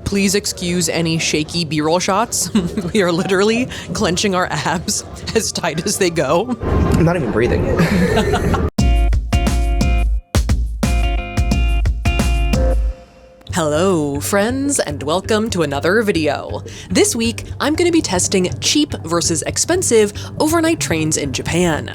Please excuse any shaky B-roll shots. We are literally clenching our abs as tight as they go. I'm not even breathing. Hello, friends, and welcome to another video. This week, I'm going to be testing cheap versus expensive overnight trains in Japan.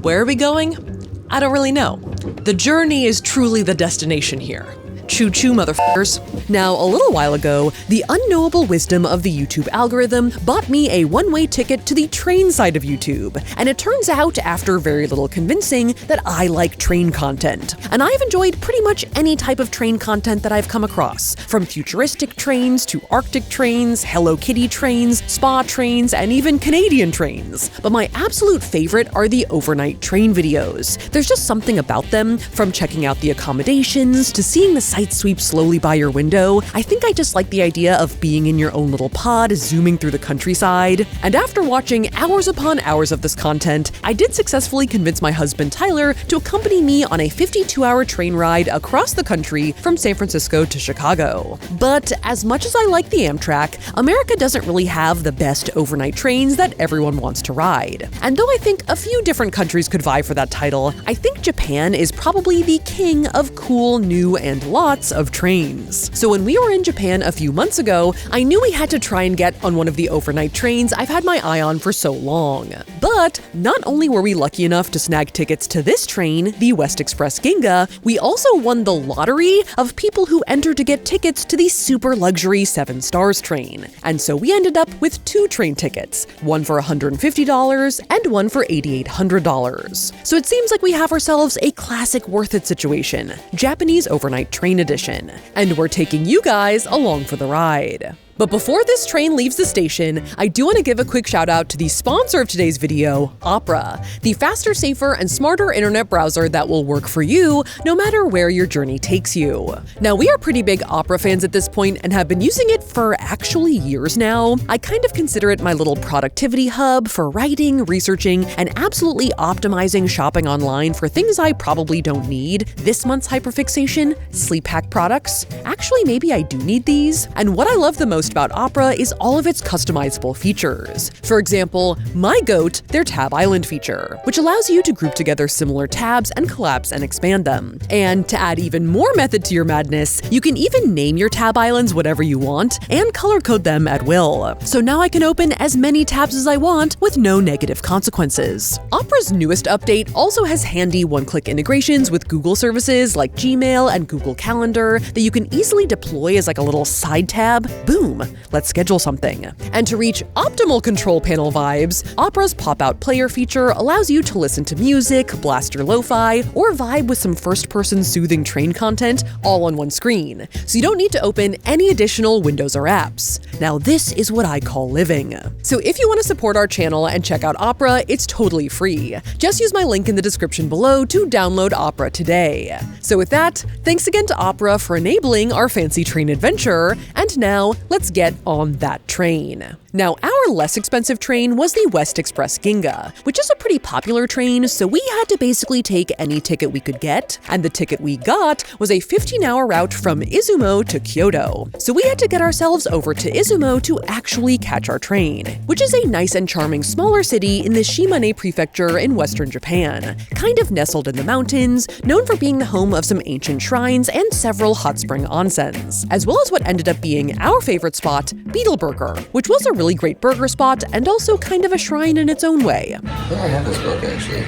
Where are we going? I don't really know. The journey is truly the destination here. Choo-choo, motherfuckers. Now, a little while ago, the unknowable wisdom of the YouTube algorithm bought me a one-way ticket to the train side of YouTube, and it turns out, after very little convincing, that I like train content. And I've enjoyed pretty much any type of train content that I've come across, from futuristic trains to Arctic trains, Hello Kitty trains, spa trains, and even Canadian trains. But my absolute favorite are the overnight train videos. There's just something about them, from checking out the accommodations to seeing the sights sweep slowly by your window. I think I just like the idea of being in your own little pod, zooming through the countryside. And after watching hours upon hours of this content, I did successfully convince my husband Tyler to accompany me on a 52-hour train ride across the country from San Francisco to Chicago. But as much as I like the Amtrak, America doesn't really have the best overnight trains that everyone wants to ride. And though I think a few different countries could vie for that title, I think Japan is probably the king of cool, new, and lots of trains. So when we were in Japan a few months ago, I knew we had to try and get on one of the overnight trains I've had my eye on for so long. But not only were we lucky enough to snag tickets to this train, the West Express Ginga, we also won the lottery of people who entered to get tickets to the super luxury 7 Stars train. And so we ended up with 2 train tickets, one for $150 and one for $8,800. So it seems like we have ourselves a classic worth it situation, Japanese overnight train edition, and we're taking you guys along for the ride. But before this train leaves the station, I do want to give a quick shout out to the sponsor of today's video, Opera, the faster, safer, and smarter internet browser that will work for you no matter where your journey takes you. Now, we are pretty big Opera fans at this point and have been using it for actually years now. I kind of consider it my little productivity hub for writing, researching, and absolutely optimizing shopping online for things I probably don't need. This month's hyperfixation, sleep hack products. Actually, maybe I do need these. And what I love the most about Opera is all of its customizable features. For example, my GOAT, their Tab Island feature, which allows you to group together similar tabs and collapse and expand them. And to add even more method to your madness, you can even name your tab islands whatever you want and color code them at will. So now I can open as many tabs as I want with no negative consequences. Opera's newest update also has handy one-click integrations with Google services like Gmail and Google Calendar that you can easily deploy as like a little side tab. Boom. Let's schedule something. And to reach optimal control panel vibes, Opera's pop-out player feature allows you to listen to music, blast your lo-fi, or vibe with some first-person soothing train content all on one screen, so you don't need to open any additional windows or apps. Now this is what I call living. So if you want to support our channel and check out Opera, it's totally free. Just use my link in the description below to download Opera today. So with that, thanks again to Opera for enabling our fancy train adventure, and now let's get on that train. Now, our less expensive train was the West Express Ginga, which is a pretty popular train, so we had to basically take any ticket we could get, and the ticket we got was a 15-hour route from Izumo to Kyoto. So we had to get ourselves over to Izumo to actually catch our train, which is a nice and charming smaller city in the Shimane prefecture in western Japan, kind of nestled in the mountains, known for being the home of some ancient shrines and several hot spring onsens, as well as what ended up being our favorite spot, Beetleburger, which was a really great burger spot and also kind of a shrine in its own way. I have this book, actually.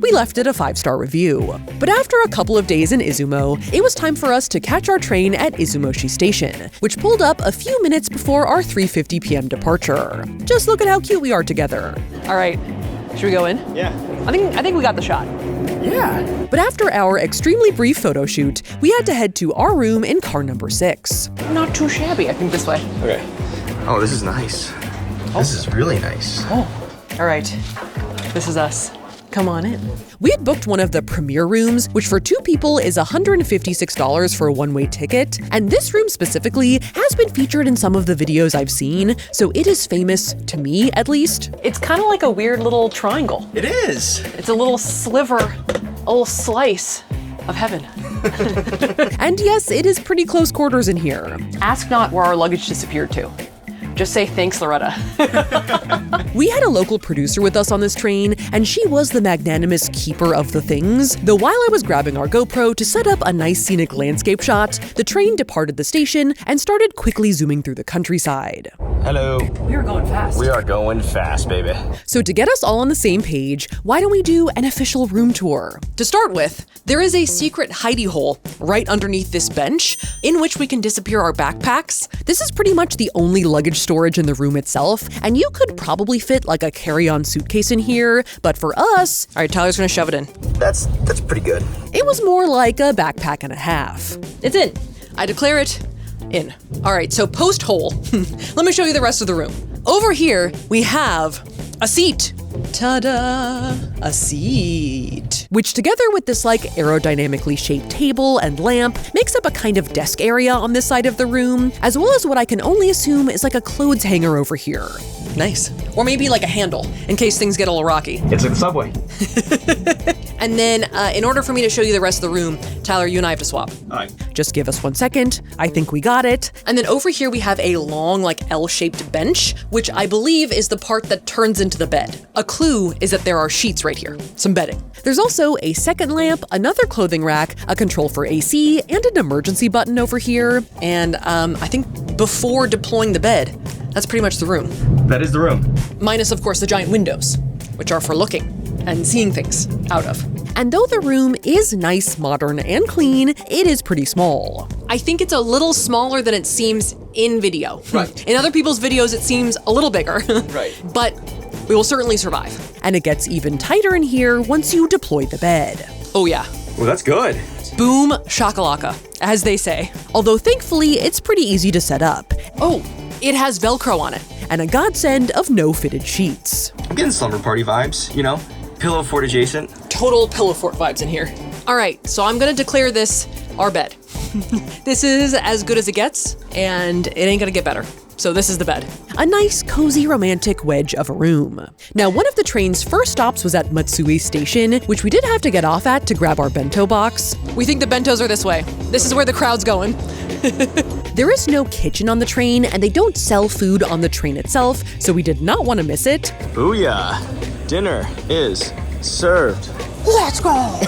We left it a 5-star review. But after a couple of days in Izumo, it was time for us to catch our train at Izumoshi Station, which pulled up a few minutes before our 3:50 p.m. departure. Just look at how cute we are together. All right, should we go in? Yeah. I think we got the shot. Yeah. But after our extremely brief photo shoot, we had to head to our room in car number 6. Not too shabby, I think this way. Okay. Oh, this is nice. This is really nice. Oh, all right. This is us. Come on in. We had booked one of the premier rooms, which for 2 people is $156 for a one-way ticket, and this room specifically has been featured in some of the videos I've seen, so it is famous, to me at least. It's kind of like a weird little triangle. It is. It's a little sliver, a little slice of heaven. And yes, it is pretty close quarters in here. Ask not where our luggage disappeared to. Just say thanks, Loretta. We had a local producer with us on this train, and she was the magnanimous keeper of the things. Though while I was grabbing our GoPro to set up a nice scenic landscape shot, the train departed the station and started quickly zooming through the countryside. Hello. We are going fast. We are going fast, baby. So to get us all on the same page, why don't we do an official room tour? To start with, there is a secret hidey hole right underneath this bench in which we can disappear our backpacks. This is pretty much the only luggage storage in the room itself, and you could probably fit like a carry-on suitcase in here, but for us, all right, Tyler's gonna shove it in. That's pretty good. It was more like a backpack and a half. It's in. I declare it in. All right, so post hole. Let me show you the rest of the room. Over here, we have a seat. Ta-da! A seat. Which together with this like aerodynamically shaped table and lamp makes up a kind of desk area on this side of the room, as well as what I can only assume is like a clothes hanger over here. Nice. Or maybe like a handle, in case things get a little rocky. It's like the subway. And then, in order for me to show you the rest of the room, Tyler, you and I have to swap. All right. Just give us 1 second. I think we got it. And then over here we have a long, like L-shaped bench, which I believe is the part that turns into the bed. A clue is that there are sheets right here, some bedding. There's also a second lamp, another clothing rack, a control for AC, and an emergency button over here. And I think before deploying the bed, that's pretty much the room. That is the room. Minus, of course, the giant windows, which are for looking and seeing things out of. And though the room is nice, modern, and clean, it is pretty small. I think it's a little smaller than it seems in video. Right. In other people's videos, it seems a little bigger. Right. But we will certainly survive. And it gets even tighter in here once you deploy the bed. Oh yeah. Well, that's good. Boom shakalaka, as they say. Although thankfully, it's pretty easy to set up. Oh, it has Velcro on it. And a godsend of no fitted sheets. I'm getting slumber party vibes, you know? Pillow fort adjacent. Total pillow fort vibes in here. All right, so I'm gonna declare this our bed. This is as good as it gets, and it ain't gonna get better. So this is the bed. A nice, cozy, romantic wedge of a room. Now, one of the train's first stops was at Matsue Station, which we did have to get off at to grab our bento box. We think the bentos are this way. This is where the crowd's going. There is no kitchen on the train, and they don't sell food on the train itself, so we did not want to miss it. Booyah! Dinner is served. Let's go!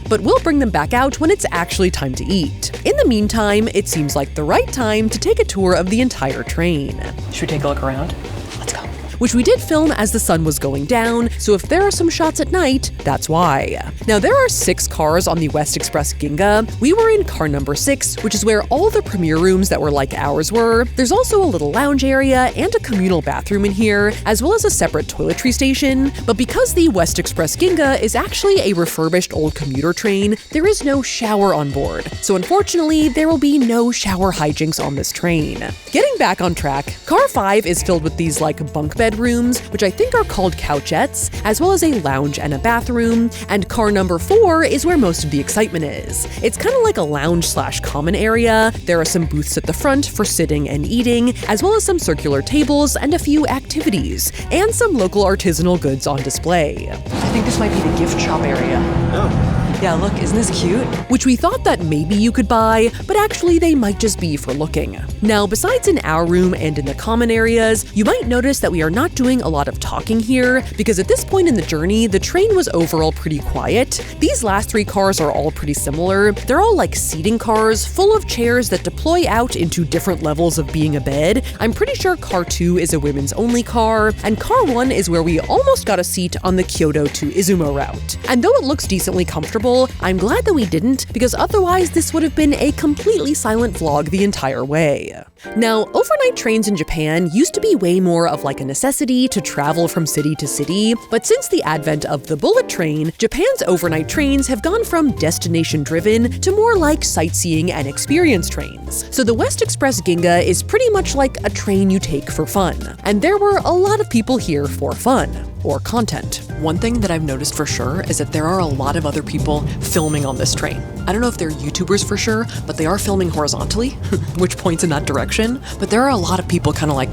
But we'll bring them back out when it's actually time to eat. In the meantime, it seems like the right time to take a tour of the entire train. Should we take a look around? Let's go. Which we did film as the sun was going down, so if there are some shots at night, that's why. Now, there are 6 cars on the West Express Ginga. We were in car number 6, which is where all the premiere rooms that were like ours were. There's also a little lounge area and a communal bathroom in here, as well as a separate toiletry station. But because the West Express Ginga is actually a refurbished old commuter train, there is no shower on board. So unfortunately, there will be no shower hijinks on this train. Getting back on track, car 5 is filled with these like bunk bed rooms, which I think are called couchettes, as well as a lounge and a bathroom, and car number 4 is where most of the excitement is. It's kind of like a lounge/common area. There are some booths at the front for sitting and eating, as well as some circular tables and a few activities, and some local artisanal goods on display. I think this might be the gift shop area. Oh. Yeah, look, isn't this cute? Which we thought that maybe you could buy, but actually they might just be for looking. Now, besides in our room and in the common areas, you might notice that we are not doing a lot of talking here, because at this point in the journey, the train was overall pretty quiet. These last 3 cars are all pretty similar. They're all like seating cars, full of chairs that deploy out into different levels of being a bed. I'm pretty sure car 2 is a women's only car, and car 1 is where we almost got a seat on the Kyoto to Izumo route. And though it looks decently comfortable, I'm glad that we didn't, because otherwise this would have been a completely silent vlog the entire way. Now, overnight trains in Japan used to be way more of like a necessity to travel from city to city, but since the advent of the bullet train, Japan's overnight trains have gone from destination-driven to more like sightseeing and experience trains. So the West Express Ginga is pretty much like a train you take for fun, and there were a lot of people here for fun. Or content. One thing that I've noticed for sure is that there are a lot of other people filming on this train. I don't know if they're YouTubers for sure, but they are filming horizontally, which points in that direction. But there are a lot of people kind of like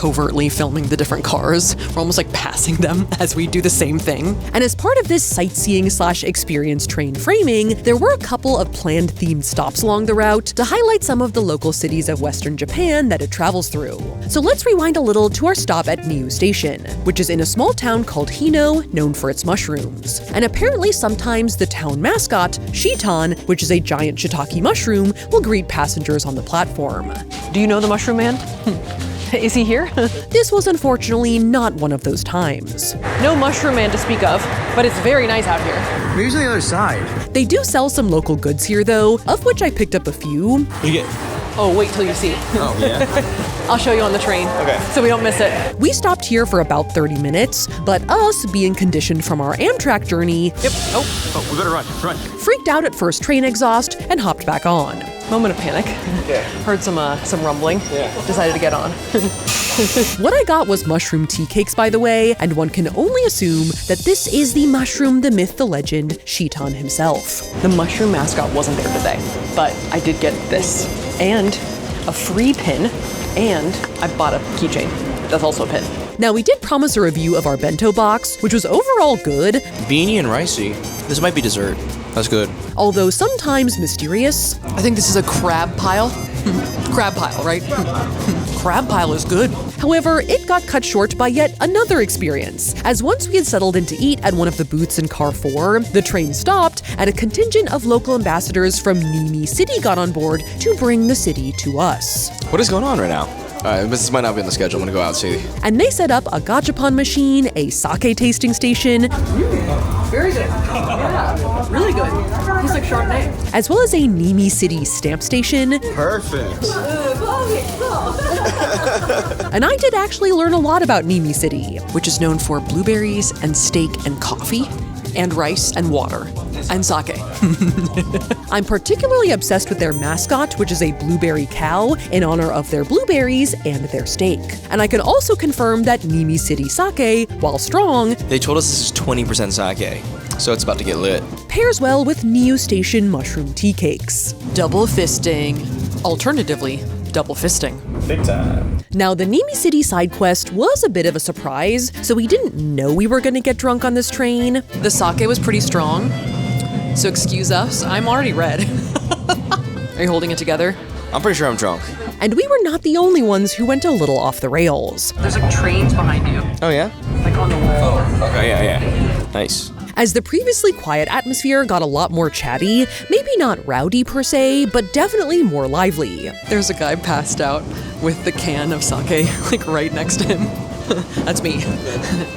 covertly filming the different cars. We're almost like passing them as we do the same thing. And as part of this sightseeing/experience train framing, there were a couple of planned themed stops along the route to highlight some of the local cities of Western Japan that it travels through. So let's rewind a little to our stop at Niu Station, which is in a small town called Hino, known for its mushrooms. And apparently sometimes the town mascot, Shitan, which is a giant shiitake mushroom, will greet passengers on the platform. Do you know the Mushroom Man? Is he here? This was unfortunately not one of those times. No Mushroom Man to speak of, but it's very nice out here. Maybe on the other side. They do sell some local goods here though, of which I picked up a few. What do you get? Oh, wait till you see. Oh, yeah? I'll show you on the train. Okay. So we don't miss it. We stopped here for about 30 minutes, but us, being conditioned from our Amtrak journey, Oh, we better run. freaked out at first train exhaust and hopped back on. Moment of panic. Yeah. Heard some rumbling. Yeah. Decided to get on. What I got was mushroom tea cakes, by the way, and one can only assume that this is the mushroom, the myth, the legend, Shitan himself. The mushroom mascot wasn't there today, but I did get this, and a free pin, and I bought a keychain. That's also a pin. Now, we did promise a review of our bento box, which was overall good, Beanie and ricey. This might be dessert. That's good. although sometimes mysterious. I think this is a crab pile. Crab pile, right? Crab pile is good. However, it got cut short by yet another experience, as once we had settled in to eat at one of the booths in Car 4, the train stopped, and a contingent of local ambassadors from Niimi City got on board to bring the city to us. What is going on right now? This might not be on the schedule. I'm gonna go out and see. And they set up a gachapon machine, a sake tasting station, very good. Yeah, really good. Tastes like Chardonnay. As well as a Niimi City stamp station. Perfect. And I did actually learn a lot about Niimi City, which is known for blueberries and steak and coffee and rice and water and sake. I'm particularly obsessed with their mascot, which is a blueberry cow in honor of their blueberries and their steak. And I can also confirm that Niimi City sake, while strong, They told us this is 20% sake, so it's about to get lit. pairs well with Niu Station mushroom tea cakes. Double fisting. Alternatively, double fisting. Big time. Now, the Niimi City Sidequest was a bit of a surprise, so we didn't know we were gonna get drunk on this train. The sake was pretty strong, so excuse us, I'm already red. Are you holding it together? I'm pretty sure I'm drunk. And we were not the only ones who went a little off the rails. There's like trains behind you, Oh, yeah? like on the wall. Okay, yeah. Nice. As the previously quiet atmosphere got a lot more chatty, maybe not rowdy per se, but definitely more lively. There's a guy passed out with the can of sake, like right next to him. That's me.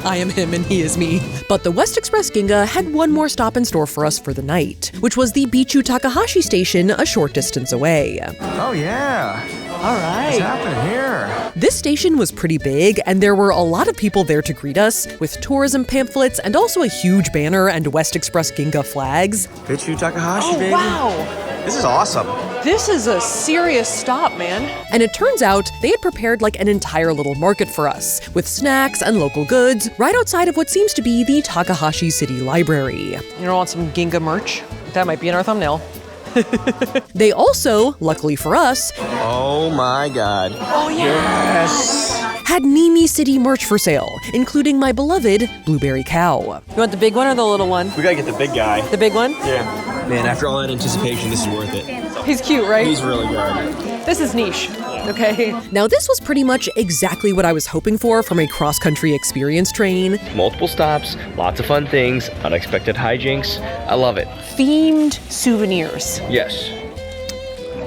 I am him and he is me. But the West Express Ginga had one more stop in store for us for the night, which was the Bitchu-Takahashi station a short distance away. Oh, yeah. All What's right. happening here? This station was pretty big, and there were a lot of people there to greet us, with tourism pamphlets and also a huge banner and West Express Ginga flags. Bitchu-Takahashi, baby. Wow! This is awesome. This is a serious stop, man. And it turns out they had prepared like an entire little market for us, with snacks and local goods, right outside of what seems to be the Takahashi City Library. You don't want some Ginga merch? That might be in our thumbnail. They also, luckily for us, Oh my god. oh yeah, had Niimi City merch for sale, including my beloved blueberry cow. You want the big one or the little one? We gotta get the big guy. The big one? Yeah. Man, after all that anticipation, this is worth it. He's cute, right? He's really good. This is niche. Okay. Now, this was pretty much exactly what I was hoping for from a cross-country experience train. Multiple stops, lots of fun things, unexpected hijinks. I love it. Themed souvenirs. Yes.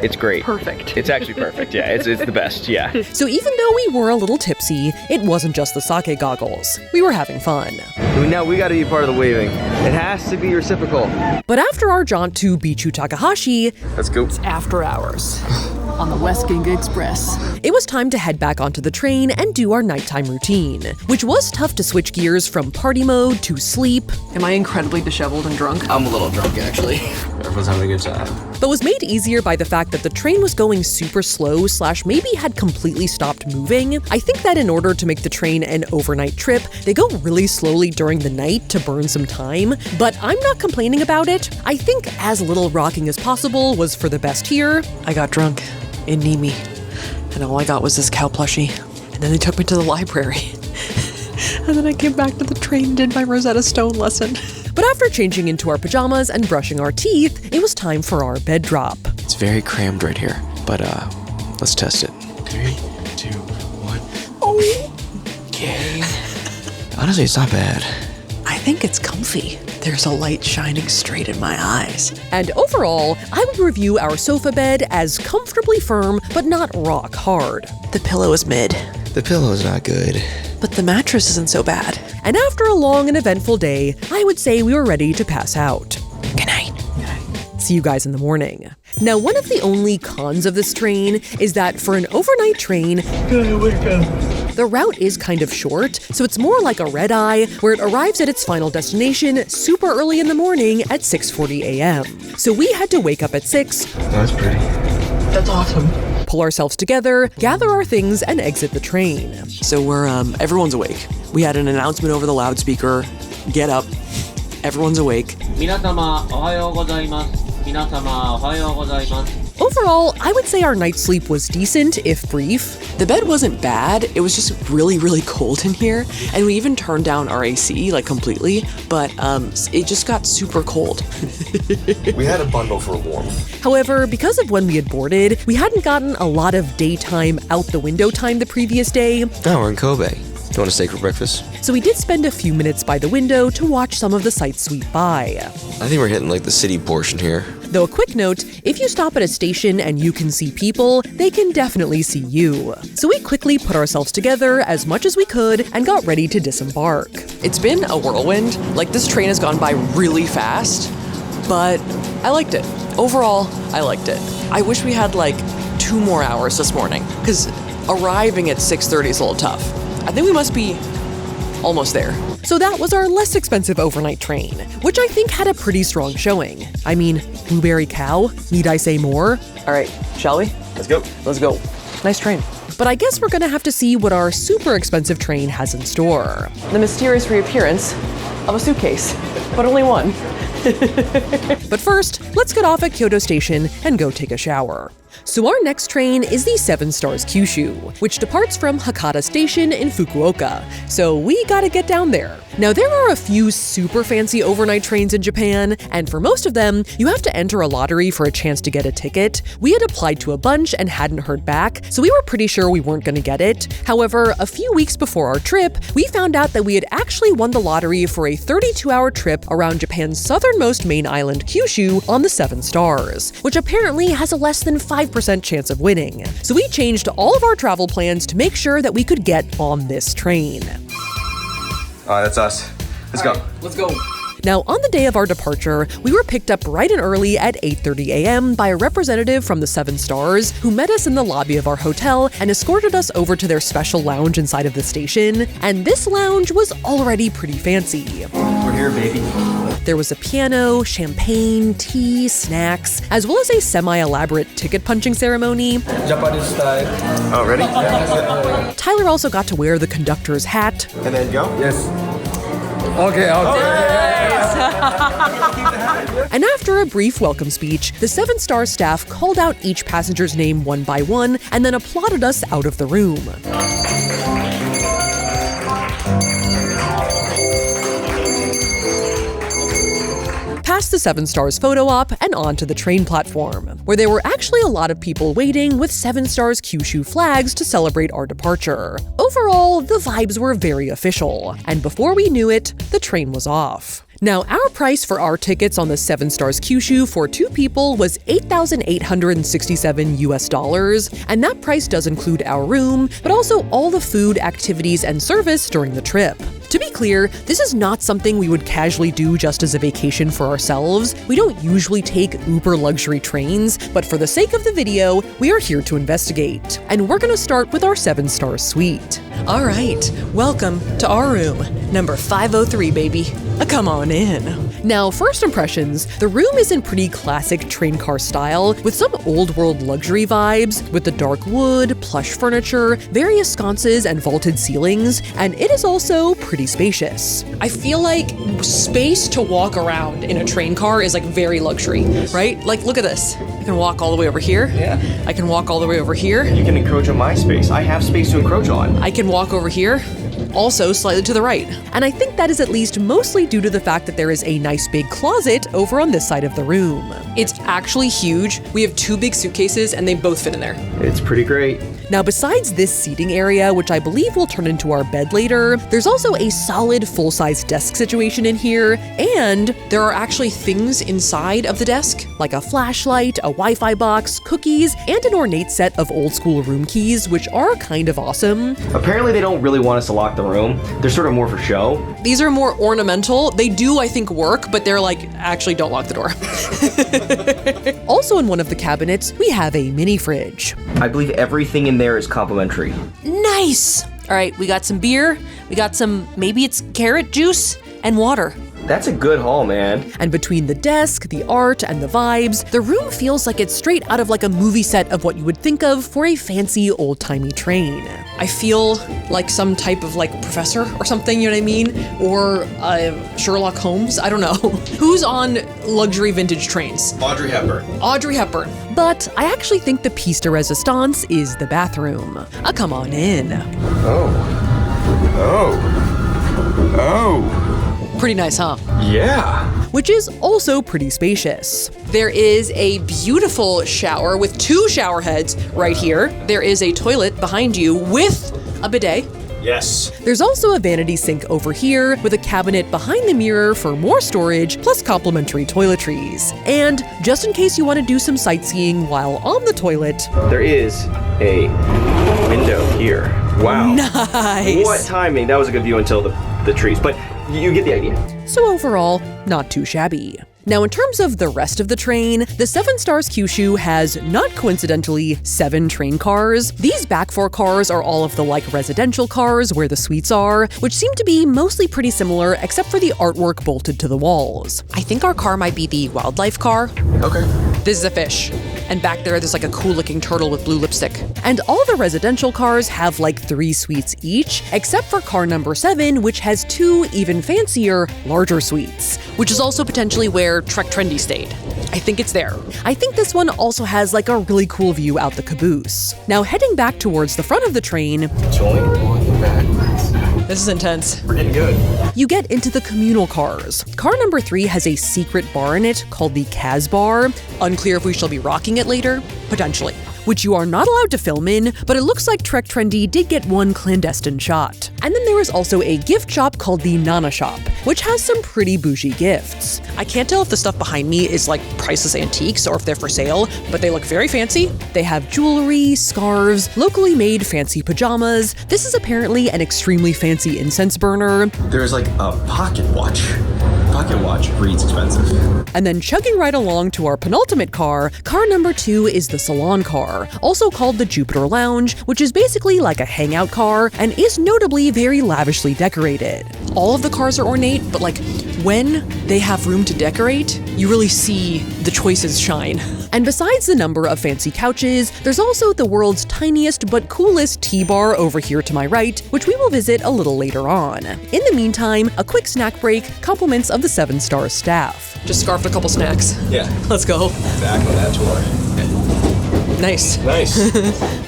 It's great. Perfect. It's actually perfect. Yeah, it's the best. Yeah. So even though we were a little tipsy, it wasn't just the sake goggles. We were having fun. Now we got to be part of the waving. It has to be reciprocal. But after our jaunt to Bitchu-Takahashi, Let's go. after hours on the West Ginga Express, it was time to head back onto the train and do our nighttime routine, which was tough to switch gears from party mode to sleep. Am I incredibly disheveled and drunk? I'm a little drunk, actually. Everyone's having a good time. But was made easier by the fact that the train was going super slow / maybe had completely stopped moving. I think that in order to make the train an overnight trip, they go really slowly during the night to burn some time, but I'm not complaining about it. I think as little rocking as possible was for the best here. I got drunk in Niimi, and all I got was this cow plushie. And then they took me to the library. And then I came back to the train and did my Rosetta Stone lesson. But after changing into our pajamas and brushing our teeth, it was time for our bed drop. It's very crammed right here, but let's test it. 3, 2, 1. Oh! Okay. Honestly, it's not bad. I think it's comfy. There's a light shining straight in my eyes. And overall, I would review our sofa bed as comfortably firm, but not rock hard. The pillow is mid. The pillow's not good. But the mattress isn't so bad. And after a long and eventful day, I would say we were ready to pass out. Good night. See you guys in the morning. Now, one of the only cons of this train is that for an overnight train, the route is kind of short, so it's more like a red-eye, where it arrives at its final destination super early in the morning at 6:40 a.m. So we had to wake up at 6. That's pretty. That's awesome. Pull ourselves together, gather our things, and exit the train. So everyone's awake. We had an announcement over the loudspeaker. Get up. Everyone's awake. 皆様おはようございます。皆様おはようございます。 Overall, I would say our night's sleep was decent, if brief. The bed wasn't bad, it was just really, really cold in here, and we even turned down our AC, completely, but it just got super cold. We had a bundle for warmth. However, because of when we had boarded, we hadn't gotten a lot of daytime out-the-window time the previous day. Now we're in Kobe. You want a steak for breakfast? So we did spend a few minutes by the window to watch some of the sights sweep by. I think we're hitting the city portion here. Though a quick note, if you stop at a station and you can see people, they can definitely see you. So we quickly put ourselves together as much as we could and got ready to disembark. It's been a whirlwind. This train has gone by really fast, but I liked it. Overall, I liked it. I wish we had 2 more hours this morning, because arriving at 6:30 is a little tough. I think we must be almost there. So that was our less expensive overnight train, which I think had a pretty strong showing. I mean, Blueberry Cow, need I say more? All right, shall we? Let's go. Let's go. Nice train. But I guess we're gonna have to see what our super expensive train has in store. The mysterious reappearance of a suitcase, but only one. But first, let's get off at Kyoto Station and go take a shower. So our next train is the 7 Stars Kyushu, which departs from Hakata Station in Fukuoka, so we gotta get down there. Now there are a few super fancy overnight trains in Japan, and for most of them, you have to enter a lottery for a chance to get a ticket. We had applied to a bunch and hadn't heard back, so we were pretty sure we weren't gonna get it. However, a few weeks before our trip, we found out that we had actually won the lottery for a 32-hour trip around Japan's southernmost main island, Kyushu, on the 7 Stars, which apparently has a less than 5% chance of winning. So we changed all of our travel plans to make sure that we could get on this train. That's us. Let's go. Let's go. Now, on the day of our departure, we were picked up bright and early at 8:30 a.m. by a representative from the 7 Stars who met us in the lobby of our hotel and escorted us over to their special lounge inside of the station. And this lounge was already pretty fancy. We're here, baby. There was a piano, champagne, tea, snacks, as well as a semi-elaborate ticket punching ceremony. Japanese style. Oh, ready? Tyler also got to wear the conductor's hat. And then go? Yes. Okay. And after a brief welcome speech, the 7 Star staff called out each passenger's name one by one and then applauded us out of the room. Past the 7 Stars photo op and onto the train platform, where there were actually a lot of people waiting with 7 Stars Kyushu flags to celebrate our departure. Overall, the vibes were very official, and before we knew it, the train was off. Now, our price for our tickets on the 7 Stars Kyushu for 2 people was $8,867 US, and that price does include our room, but also all the food, activities, and service during the trip. To be clear, this is not something we would casually do just as a vacation for ourselves. We don't usually take uber luxury trains, but for the sake of the video, we are here to investigate. And we're gonna start with our 7 Star suite. All right, welcome to our room, number 503, baby. Come on in. Now, first impressions, the room is in pretty classic train car style, with some old world luxury vibes, with the dark wood, plush furniture, various sconces and vaulted ceilings, and it is also pretty spacious. I feel like space to walk around in a train car is like very luxury, right? Like, look at this. I can walk all the way over here. Yeah. I can walk all the way over here. You can encroach on my space. I have space to encroach on. I can walk over here, also slightly to the right. And I think that is at least mostly due to the fact that there is a nice big closet over on this side of the room. It's actually huge. We have 2 big suitcases and they both fit in there. It's pretty great. Now, besides this seating area, which I believe will turn into our bed later, there's also a solid full-size desk situation in here, and there are actually things inside of the desk, like a flashlight, a Wi-Fi box, cookies, and an ornate set of old-school room keys, which are kind of awesome. Apparently they don't really want us to lock the room. They're sort of more for show. These are more ornamental. They do, I think, work, but they're like, actually don't lock the door. Also in one of the cabinets, we have a mini fridge. I believe everything in there is complimentary. Nice! All right, we got some beer, we got some, maybe it's carrot juice, and water. That's a good haul, man. And between the desk, the art, and the vibes, the room feels like it's straight out of like a movie set of what you would think of for a fancy old-timey train. I feel like some type of like professor or something, you know what I mean? Or Sherlock Holmes, I don't know. Who's on luxury vintage trains? Audrey Hepburn. Audrey Hepburn. But I actually think the piece de resistance is the bathroom. Come on in. Oh. Pretty nice, huh? Yeah. Which is also pretty spacious. There is a beautiful shower with 2 shower heads right here. There is a toilet behind you with a bidet. Yes. There's also a vanity sink over here with a cabinet behind the mirror for more storage, plus complimentary toiletries. And just in case you want to do some sightseeing while on the toilet, There is a window here. Wow. nice. What timing. That was a good view until the trees, but you get the idea. So overall, not too shabby. Now, in terms of the rest of the train, the 7 Stars Kyushu has, not coincidentally, 7 train cars. These back 4 cars are all of the like residential cars where the suites are, which seem to be mostly pretty similar except for the artwork bolted to the walls. I think our car might be the wildlife car. Okay. This is a fish. And back there's like a cool looking turtle with blue lipstick. And all the residential cars have like 3 suites each, except for car number 7, which has 2 even fancier, larger suites, which is also potentially where Trek Trendy stayed. I think it's there. I think this one also has like a really cool view out the caboose. Now heading back towards the front of the train, this is intense. We're getting good. You get into the communal cars. Car number 3 has a secret bar in it called the Kaz Bar. Unclear if we shall be rocking it later, potentially. Which you are not allowed to film in, but it looks like Trek Trendy did get one clandestine shot. And then there is also a gift shop called the Nana Shop, which has some pretty bougie gifts. I can't tell if the stuff behind me is like priceless antiques or if they're for sale, but they look very fancy. They have jewelry, scarves, locally made fancy pajamas. This is apparently an extremely fancy incense burner. There's like a pocket watch. Pocket watch reads expensive. And then chugging right along to our penultimate car, car number 2 is the Salon car, also called the Jupiter Lounge, which is basically like a hangout car and is notably very lavishly decorated. All of the cars are ornate, but like when they have room to decorate, you really see the choices shine. And besides the number of fancy couches, there's also the world's tiniest but coolest tea bar over here to my right, which we will visit a little later on. In the meantime, a quick snack break, compliments of the 7 Stars staff. Just scarfed a couple snacks. Yeah. Let's go. Back on that tour. Nice. Nice.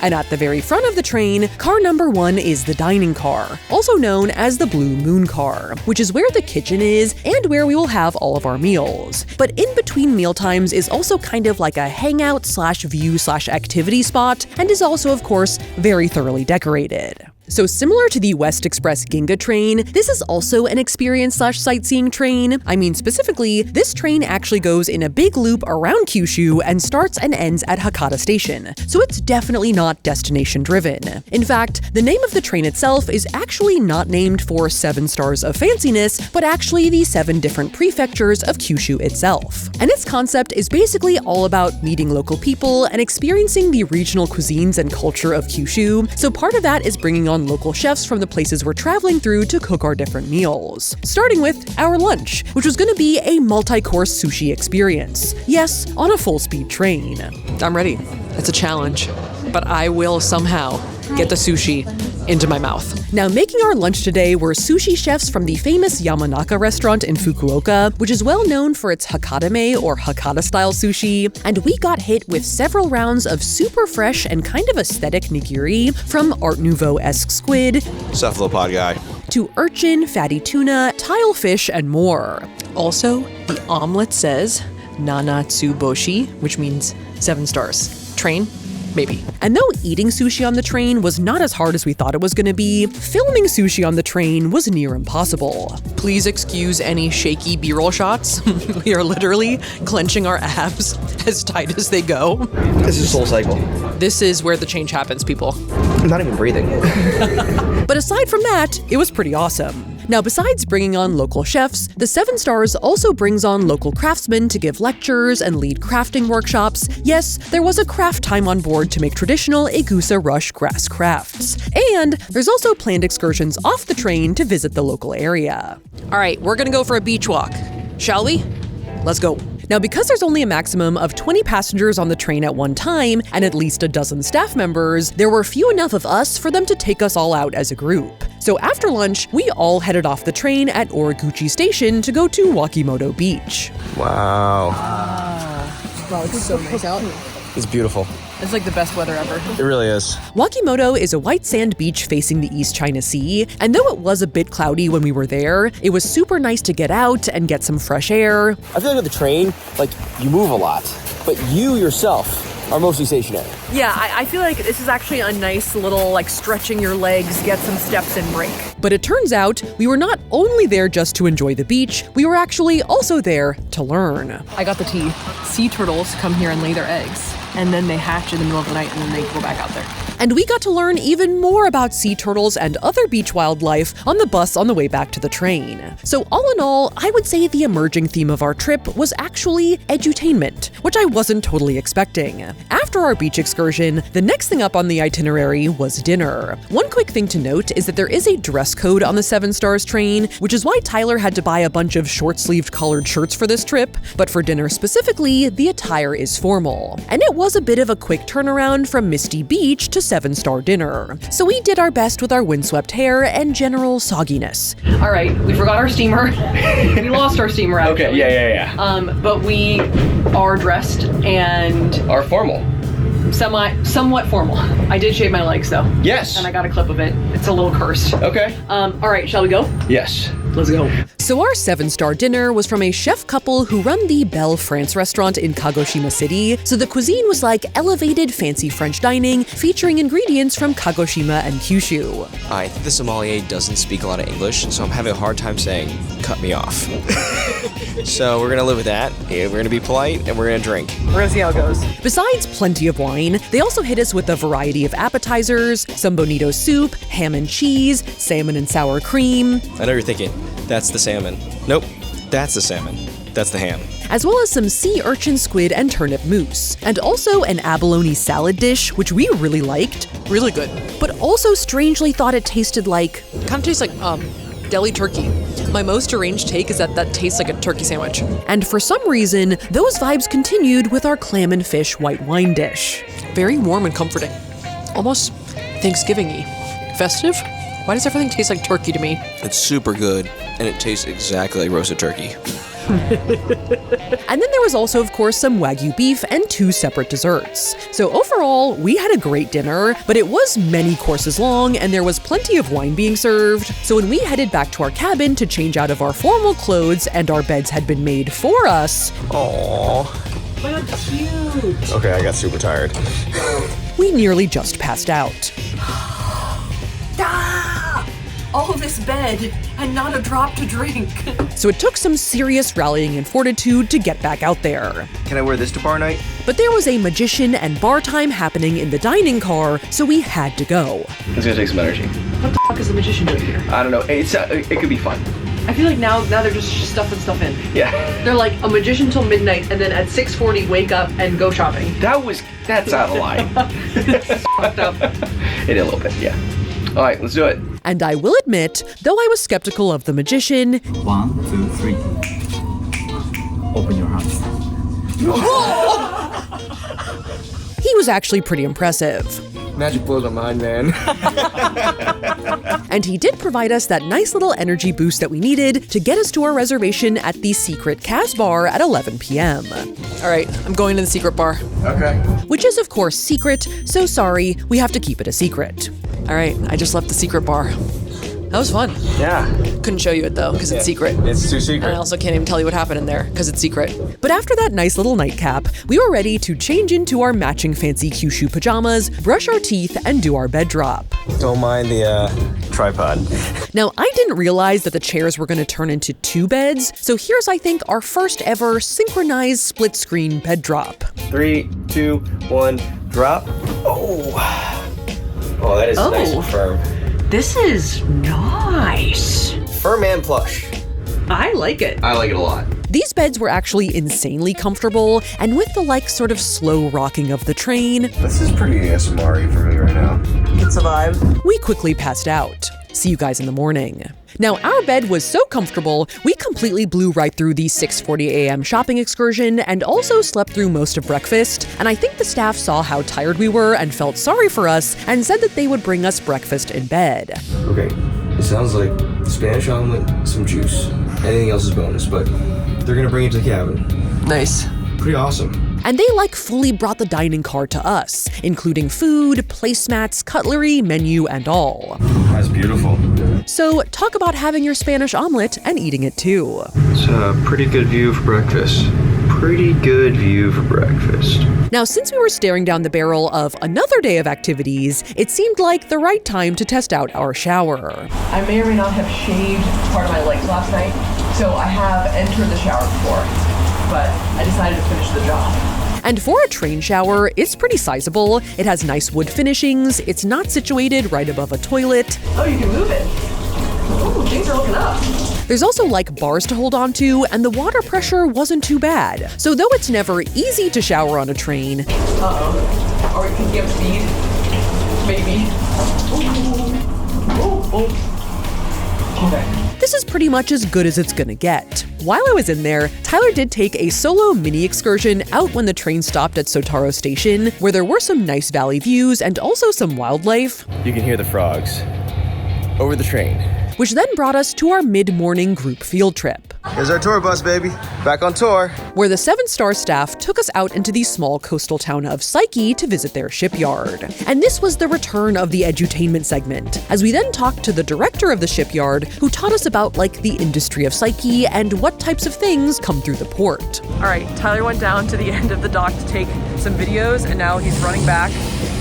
And at the very front of the train, car number 1 is the dining car, also known as the Blue Moon car, which is where the kitchen is and where we will have all of our meals. But in between mealtimes is also kind of like a hangout / view / activity spot, and is also, of course, very thoroughly decorated. So similar to the West Express Ginga train, this is also an experience / sightseeing train. I mean, specifically, this train actually goes in a big loop around Kyushu and starts and ends at Hakata Station, so it's definitely not destination driven. In fact, the name of the train itself is actually not named for 7 stars of fanciness, but actually the 7 different prefectures of Kyushu itself. And its concept is basically all about meeting local people and experiencing the regional cuisines and culture of Kyushu, so part of that is bringing on on local chefs from the places we're traveling through to cook our different meals. Starting with our lunch, which was gonna be a multi-course sushi experience. Yes, on a full-speed train. I'm ready. It's a challenge, but I will somehow get the sushi into my mouth. Now, making our lunch today were sushi chefs from the famous Yamanaka restaurant in Fukuoka, which is well known for its Hakadame or Hakata-style sushi, and we got hit with several rounds of super fresh and kind of aesthetic nigiri, from Art Nouveau-esque squid, Cephalopod guy. to urchin, fatty tuna, tilefish, and more. Also, the omelet says Nanatsuboshi, which means 7 stars. Train? Maybe. And though eating sushi on the train was not as hard as we thought it was gonna be, filming sushi on the train was near impossible. Please excuse any shaky B-roll shots. We are literally clenching our abs as tight as they go. This is Soul Cycle. This is where the change happens, people. I'm not even breathing. But aside from that, it was pretty awesome. Now, besides bringing on local chefs, the 7 Stars also brings on local craftsmen to give lectures and lead crafting workshops. Yes, there was a craft time on board to make traditional Igusa Rush grass crafts. And there's also planned excursions off the train to visit the local area. All right, we're gonna go for a beach walk. Shall we? Let's go. Now, because there's only a maximum of 20 passengers on the train at one time, and at least a dozen staff members, there were few enough of us for them to take us all out as a group. So after lunch, we all headed off the train at Origuchi Station to go to Wakimoto Beach. Wow. Wow, it's so nice out. It's beautiful. It's like the best weather ever. It really is. Wakimoto is a white sand beach facing the East China Sea, and though it was a bit cloudy when we were there, it was super nice to get out and get some fresh air. I feel like with the train, like, you move a lot, but you yourself are mostly stationary. Yeah, I feel like this is actually a nice little, like, stretching your legs, get some steps in break. But it turns out we were not only there just to enjoy the beach, we were actually also there to learn. I got the tea. Sea turtles come here and lay their eggs, and then they hatch in the middle of the night and then they go back out there. And we got to learn even more about sea turtles and other beach wildlife on the bus on the way back to the train. So all in all, I would say the emerging theme of our trip was actually edutainment, which I wasn't totally expecting. After our beach excursion, the next thing up on the itinerary was dinner. One quick thing to note is that there is a dress code on the 7 Stars train, which is why Tyler had to buy a bunch of short-sleeved collared shirts for this trip, but for dinner specifically, the attire is formal. And it was a bit of a quick turnaround from Misty Beach to 7-star dinner. So we did our best with our windswept hair and general sogginess. All right, we forgot our steamer. We lost our steamer actually. Okay, yeah. But we are dressed and Are formal. somewhat formal. I did shave my legs though. Yes. And I got a clip of it. It's a little cursed. Okay. All right, shall we go? Yes. Let's go. So our 7-star dinner was from a chef couple who run the Belle France restaurant in Kagoshima City. So the cuisine was like elevated fancy French dining featuring ingredients from Kagoshima and Kyushu. I think the sommelier doesn't speak a lot of English, so I'm having a hard time saying, cut me off. So we're gonna live with that. We're gonna be polite and we're gonna drink. We're gonna see how it goes. Besides plenty of wine, they also hit us with a variety of appetizers, some bonito soup, ham and cheese, salmon and sour cream. I know you're thinking, that's the salmon. Nope, that's the salmon. That's the ham. As well as some sea urchin, squid, and turnip mousse. And also an abalone salad dish, which we really liked. Really good. But also strangely thought it tasted like... Kind of tastes like, deli turkey. My most deranged take is that tastes like a turkey sandwich. And for some reason, those vibes continued with our clam and fish white wine dish. Very warm and comforting. Almost Thanksgiving-y. Festive? Why does everything taste like turkey to me? It's super good, and it tastes exactly like roasted turkey. And then there was also, of course, some Wagyu beef and 2 separate desserts. So overall, we had a great dinner, but it was many courses long and there was plenty of wine being served. So when we headed back to our cabin to change out of our formal clothes and our beds had been made for us, Aww. cute. Okay, I got super tired. We nearly just passed out. All this bed and not a drop to drink. So it took some serious rallying and fortitude to get back out there. Can I wear this to bar night? But there was a magician and bar time happening in the dining car, so we had to go. It's gonna take some energy. What the fuck is the magician doing here? I don't know. It could be fun. I feel like now they're just stuffing stuff in. Yeah. They're like a magician till midnight and then at 6:40 wake up and go shopping. That's out of line. It's fucked up. It a little bit, yeah. All right, let's do it. And I will admit, though I was skeptical of the magician, 1, 2, 3. Open your hands. he was actually pretty impressive. Magic blows my mind, man. And he did provide us that nice little energy boost that we needed to get us to our reservation at the secret Cas Bar at 11 p.m. All right, I'm going to the secret bar. Okay. Which is, of course, secret, so sorry, we have to keep it a secret. All right, I just left the secret bar. That was fun. Yeah. Couldn't show you it though, because it's secret. It's too And secret. I also can't even tell you what happened in there, because it's secret. But after that nice little nightcap, we were ready to change into our matching fancy Kyushu pajamas, brush our teeth, and do our bed drop. Don't mind the tripod. Now, I didn't realize that the chairs were going to turn into 2 beds, so here's, I think, our first ever synchronized split-screen bed drop. 3, 2, 1, drop. Oh, that is nice and firm. This is nice. Firm and plush. I like it. I like it a lot. These beds were actually insanely comfortable, and with the sort of slow rocking of the train, This is pretty ASMR-y for me right now. it's a vibe. We quickly passed out. See you guys in the morning. Now, our bed was so comfortable, we completely blew right through the 6:40 a.m. shopping excursion and also slept through most of breakfast. And I think the staff saw how tired we were and felt sorry for us and said that they would bring us breakfast in bed. Okay, it sounds like Spanish omelet, some juice. Anything else is bonus, but they're gonna bring it to the cabin. Nice. Pretty awesome. And they fully brought the dining car to us, including food, placemats, cutlery, menu, and all. That's beautiful. So talk about having your Spanish omelet and eating it too. It's a pretty good view for breakfast. Now, since we were staring down the barrel of another day of activities, it seemed like the right time to test out our shower. I may or may not have shaved part of my legs last night, so I have entered the shower before, but I decided to finish the job. And for a train shower, it's pretty sizable. It has nice wood finishings. It's not situated right above a toilet. Oh, you can move it. Ooh, things are looking up. There's also bars to hold on to, and the water pressure wasn't too bad. So though it's never easy to shower on a train. Uh-oh. Are we picking up speed? Maybe. Okay. This is pretty much as good as it's gonna get. While I was in there, Tyler did take a solo mini excursion out when the train stopped at Sotaro Station, where there were some nice valley views and also some wildlife. You can hear the frogs over the train. Which then brought us to our mid-morning group field trip, Here's our tour bus, baby. Back on tour. where the 7-star staff took us out into the small coastal town of Saiki to visit their shipyard. And this was the return of the edutainment segment, as we then talked to the director of the shipyard, who taught us about the industry of Saiki and what types of things come through the port. All right, Tyler went down to the end of the dock to take some videos, and now he's running back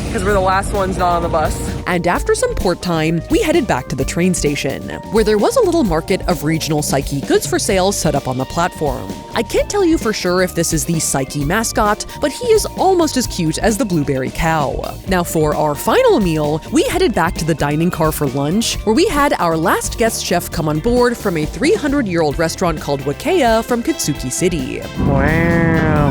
because we're the last ones not on the bus. And after some port time, we headed back to the train station, where there was a little market of regional Saiki goods for sale set up on the platform. I can't tell you for sure if this is the Saiki mascot, but he is almost as cute as the blueberry cow. Now for our final meal, we headed back to the dining car for lunch, where we had our last guest chef come on board from a 300-year-old restaurant called Wakaya from Kitsuki City. Wow.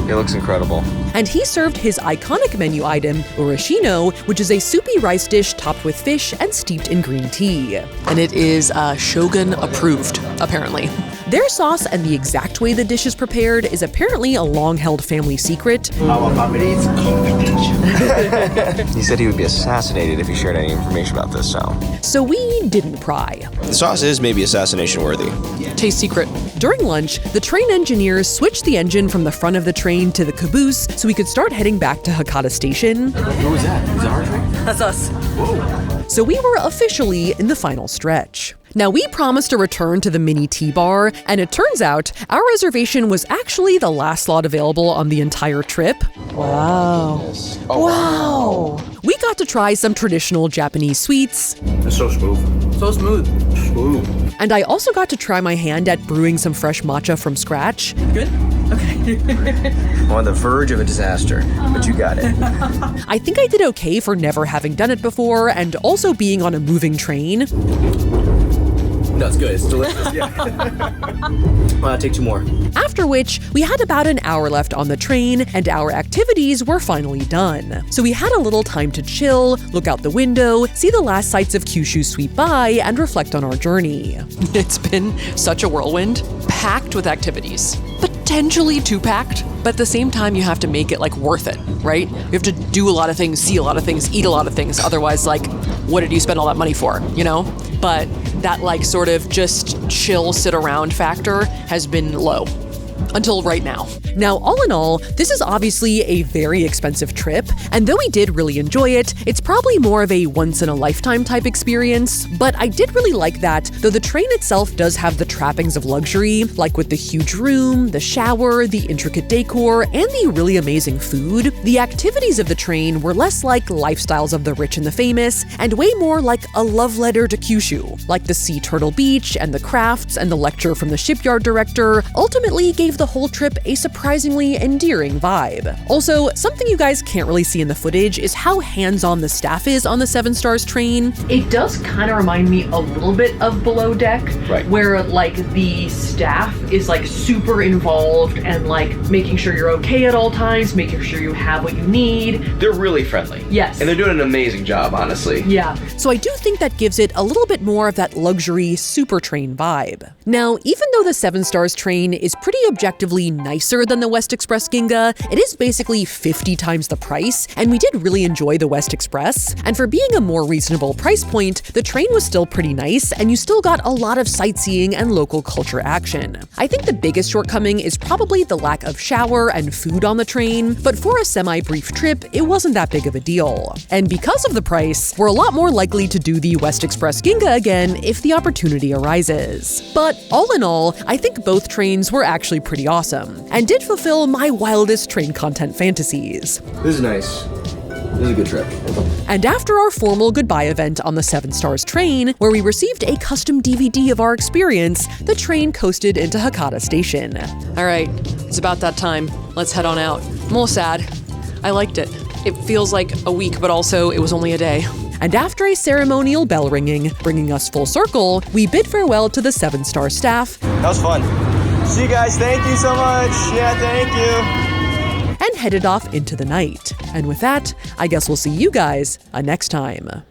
It looks incredible. And he served his iconic menu item, urashino, which is a soupy rice dish topped with fish and steeped in green tea. And it is Shogun approved, apparently. Their sauce and the exact way the dish is prepared is apparently a long-held family secret. Our family is confidential. He said he would be assassinated if he shared any information about this, So we didn't pry. The sauce is maybe assassination worthy. Taste secret. During lunch, the train engineers switched the engine from the front of the train to the caboose so we could start heading back to Hakata Station. Who was that? Is that our train? That's us. Whoa. So we were officially in the final stretch. Now, we promised a return to the mini tea bar, and it turns out our reservation was actually the last slot available on the entire trip. Wow. Wow. We got to try some traditional Japanese sweets. It's so smooth. So smooth. Smooth. And I also got to try my hand at brewing some fresh matcha from scratch. Good? Okay. On the verge of a disaster, but you got it. I think I did okay for never having done it before and also being on a moving train. No, it's good. It's delicious. Yeah. Take 2 more. After which, we had about an hour left on the train, and our activities were finally done. So we had a little time to chill, look out the window, see the last sights of Kyushu sweep by, and reflect on our journey. It's been such a whirlwind, packed with activities. Potentially too packed, but at the same time, you have to make it like worth it, right? You have to do a lot of things, see a lot of things, eat a lot of things. Otherwise, like, what did you spend all that money for, you know? But that like sort of just chill, sit around factor has been low. Until right now. Now, all in all, this is obviously a very expensive trip, and though we did really enjoy it, it's probably more of a once-in-a-lifetime type experience, but I did really like that, though the train itself does have the trappings of luxury, like with the huge room, the shower, the intricate decor, and the really amazing food, the activities of the train were less like lifestyles of the rich and the famous, and way more like a love letter to Kyushu, like the Sea Turtle Beach, and the crafts, and the lecture from the shipyard director, ultimately gave the whole trip a surprisingly endearing vibe. Also, something you guys can't really see in the footage is how hands-on the staff is on the 7 Stars train. It does kind of remind me a little bit of Below Deck, Right. where like the staff is like super involved and like making sure you're okay at all times, making sure you have what you need. They're really friendly. Yes. And they're doing an amazing job, honestly. Yeah, so I do think that gives it a little bit more of that luxury super train vibe. Now, even though the 7 Stars train is pretty objectively nicer than the West Express Ginga, it is basically 50 times the price, and we did really enjoy the West Express. And for being a more reasonable price point, the train was still pretty nice, and you still got a lot of sightseeing and local culture action. I think the biggest shortcoming is probably the lack of shower and food on the train, but for a semi-brief trip, it wasn't that big of a deal. And because of the price, we're a lot more likely to do the West Express Ginga again if the opportunity arises. But all in all, I think both trains were actually pretty awesome, and did fulfill my wildest train content fantasies. This is nice. This is a good trip. And after our formal goodbye event on the 7 Stars train, where we received a custom DVD of our experience, the train coasted into Hakata Station. All right, it's about that time. Let's head on out. I'm a little sad. I liked it. It feels like a week, but also it was only a day. And after a ceremonial bell ringing, bringing us full circle, we bid farewell to the 7 Star staff. That was fun. See you guys. Thank you so much. Yeah, thank you. And headed off into the night. And with that, I guess we'll see you guys next time.